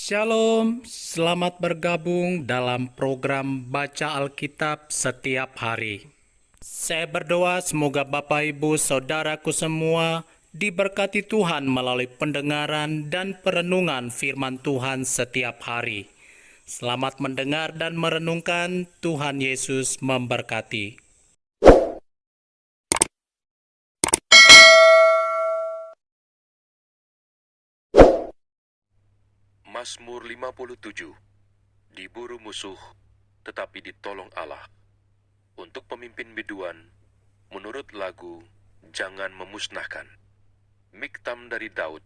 Shalom, selamat bergabung dalam program Baca Alkitab setiap hari. Saya berdoa semoga Bapak Ibu Saudaraku semua diberkati Tuhan melalui pendengaran dan perenungan firman Tuhan setiap hari. Selamat mendengar dan merenungkan. Tuhan Yesus memberkati. Mazmur 57. Diburu musuh, tetapi ditolong Allah. Untuk pemimpin biduan, menurut lagu, jangan memusnahkan. Miktam dari Daud,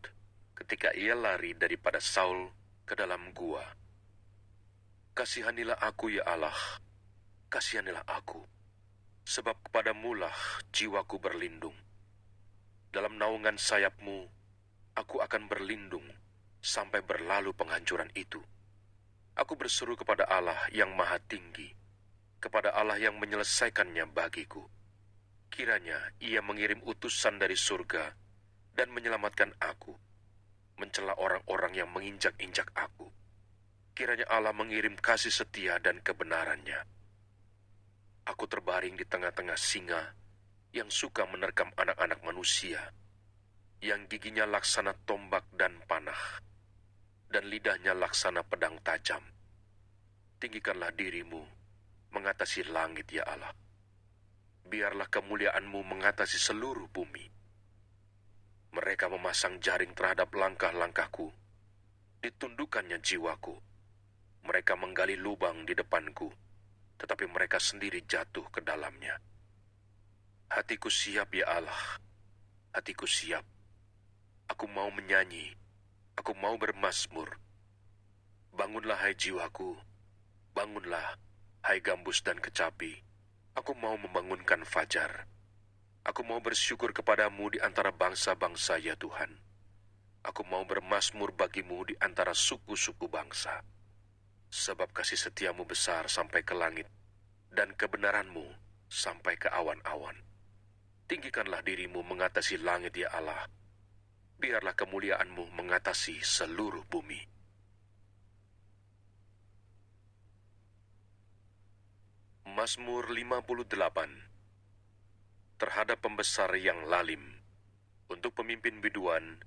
ketika ia lari daripada Saul ke dalam gua. Kasihanilah aku, ya Allah, kasihanilah aku, sebab kepadamulah jiwaku berlindung. Dalam naungan sayapmu, aku akan berlindung sampai berlalu penghancuran itu. Aku berseru kepada Allah yang maha tinggi, kepada Allah yang menyelesaikannya bagiku. Kiranya ia mengirim utusan dari surga dan menyelamatkan aku, mencela orang-orang yang menginjak-injak aku. Kiranya Allah mengirim kasih setia dan kebenarannya. Aku terbaring di tengah-tengah singa yang suka menerkam anak-anak manusia, yang giginya laksana tombak dan panah, dan lidahnya laksana pedang tajam. Tinggikanlah dirimu mengatasi langit, ya Allah. Biarlah kemuliaan-Mu mengatasi seluruh bumi. Mereka memasang jaring terhadap langkah-langkahku, ditundukkannya jiwaku. Mereka menggali lubang di depanku, tetapi mereka sendiri jatuh ke dalamnya. Hatiku siap, ya Allah, hatiku siap. Aku mau menyanyi, aku mau bermazmur. Bangunlah, hai jiwaku, bangunlah, hai gambus dan kecapi. Aku mau membangunkan fajar. Aku mau bersyukur kepadamu di antara bangsa-bangsa, ya Tuhan. Aku mau bermazmur bagimu di antara suku-suku bangsa. Sebab kasih setiamu besar sampai ke langit, dan kebenaranmu sampai ke awan-awan. Tinggikanlah dirimu mengatasi langit, ya Allah. Biarlah kemuliaan-Mu mengatasi seluruh bumi. Mazmur 58. Terhadap pembesar yang lalim, untuk pemimpin biduan,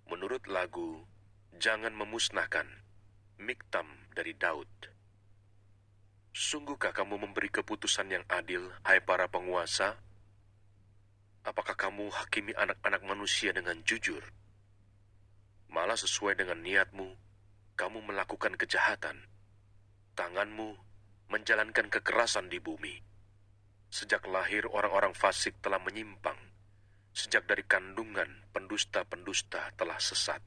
menurut lagu, jangan memusnahkan. Miktam dari Daud. Sungguhkah kamu memberi keputusan yang adil, hai para penguasa? Apakah kamu hakimi anak-anak manusia dengan jujur? Malah sesuai dengan niatmu, kamu melakukan kejahatan. Tanganmu menjalankan kekerasan di bumi. Sejak lahir orang-orang fasik telah menyimpang. Sejak dari kandungan pendusta-pendusta telah sesat.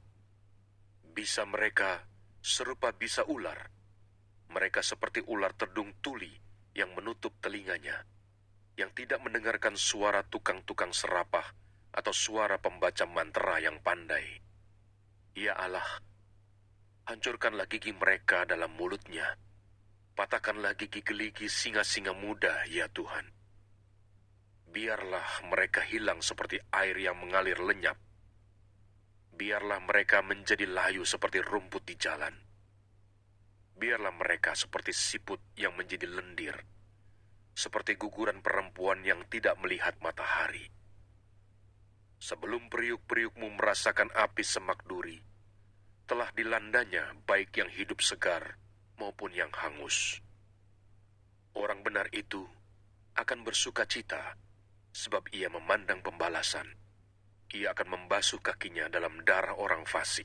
Bisa mereka serupa bisa ular. Mereka seperti ular terdung tuli yang menutup telinganya, yang tidak mendengarkan suara tukang-tukang serapah atau suara pembaca mantra yang pandai. Ya Allah, hancurkanlah gigi mereka dalam mulutnya. Patahkanlah gigi geligi singa-singa muda, ya Tuhan. Biarlah mereka hilang seperti air yang mengalir lenyap. Biarlah mereka menjadi layu seperti rumput di jalan. Biarlah mereka seperti siput yang menjadi lendir, seperti guguran perempuan yang tidak melihat matahari. Sebelum periuk-periukmu merasakan api semak duri, telah dilandanya baik yang hidup segar maupun yang hangus. Orang benar itu akan bersuka cita, sebab ia memandang pembalasan. Ia akan membasuh kakinya dalam darah orang fasik.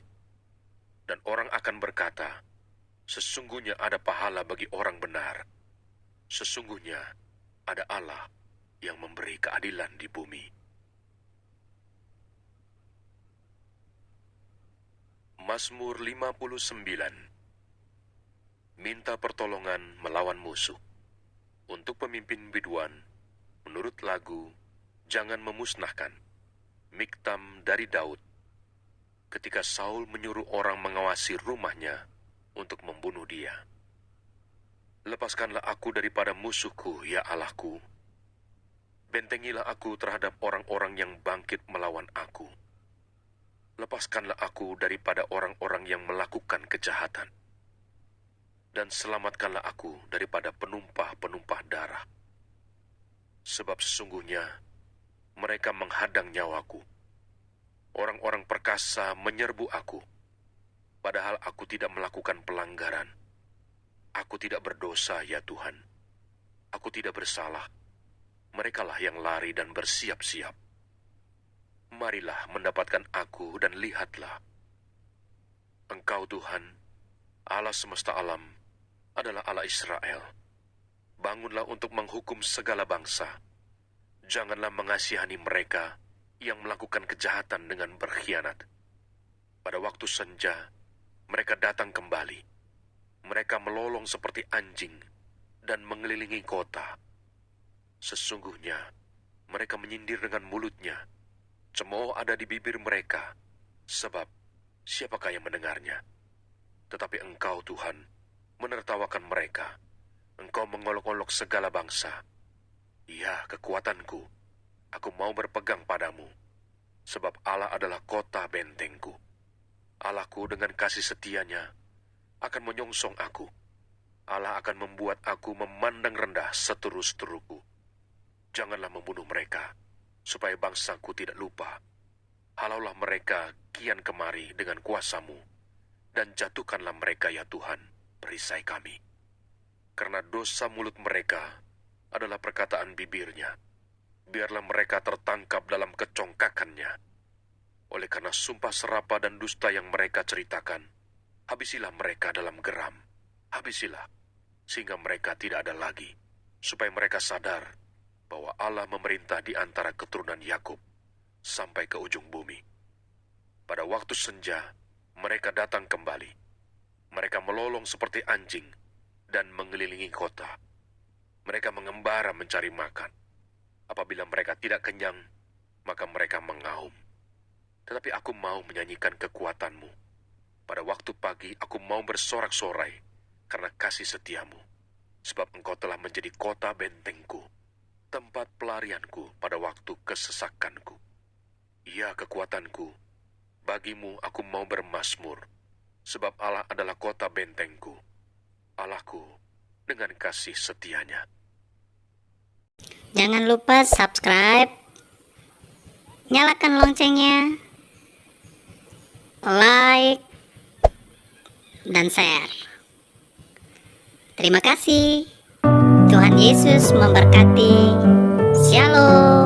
Dan orang akan berkata, sesungguhnya ada pahala bagi orang benar. Sesungguhnya ada Allah yang memberi keadilan di bumi. Mazmur 59. Minta pertolongan melawan musuh. Untuk pemimpin biduan, menurut lagu, jangan memusnahkan. Miktam dari Daud. Ketika Saul menyuruh orang mengawasi rumahnya untuk membunuh dia. Lepaskanlah aku daripada musuhku, ya Allahku. Bentengilah aku terhadap orang-orang yang bangkit melawan aku. lepaskanlah aku daripada orang-orang yang melakukan kejahatan. Dan selamatkanlah aku daripada penumpah-penumpah darah. Sebab sesungguhnya mereka menghadang nyawaku. Orang-orang perkasa menyerbu aku, padahal aku tidak melakukan pelanggaran. Aku tidak berdosa, ya Tuhan. Aku tidak bersalah. Merekalah yang lari dan bersiap-siap. Marilah mendapatkan aku dan lihatlah. Engkau Tuhan, Allah semesta alam, adalah Allah Israel. Bangunlah untuk menghukum segala bangsa. Janganlah mengasihani mereka yang melakukan kejahatan dengan berkhianat. Pada waktu senja, mereka datang kembali. Mereka melolong seperti anjing dan mengelilingi kota. Sesungguhnya, mereka menyindir dengan mulutnya. Cemooh ada di bibir mereka, sebab siapakah yang mendengarnya? Tetapi Engkau, Tuhan, menertawakan mereka. Engkau mengolok-olok segala bangsa. Ya, kekuatanku, aku mau berpegang padamu, sebab Allah adalah kota bentengku. Allahku dengan kasih setianya akan menyongsong aku. Allah akan membuat aku memandang rendah seteru-seteruku. Janganlah membunuh mereka, supaya bangsaku tidak lupa. Halaulah mereka kian kemari dengan kuasamu, dan jatuhkanlah mereka, ya Tuhan, perisai kami. Karena dosa mulut mereka adalah perkataan bibirnya. Biarlah mereka tertangkap dalam kecongkakannya. Oleh karena sumpah serapa dan dusta yang mereka ceritakan, habisilah mereka dalam geram. Habisilah, sehingga mereka tidak ada lagi, supaya mereka sadar bahwa Allah memerintah di antara keturunan Yakub sampai ke ujung bumi. Pada waktu senja, mereka datang kembali. Mereka melolong seperti anjing dan mengelilingi kota. Mereka mengembara mencari makan. Apabila mereka tidak kenyang, maka mereka mengaum. Tetapi aku mau menyanyikan kekuatanmu. Pada waktu pagi aku mau bersorak-sorai karena kasih setiamu. Sebab engkau telah menjadi kota bentengku, tempat pelarianku pada waktu kesesakanku. Ya, kekuatanku, bagimu aku mau bermazmur, sebab Allah adalah kota bentengku, Allahku dengan kasih setianya. Jangan lupa subscribe, nyalakan loncengnya, like, dan share. Terima kasih. Tuhan Yesus memberkati. Shalom.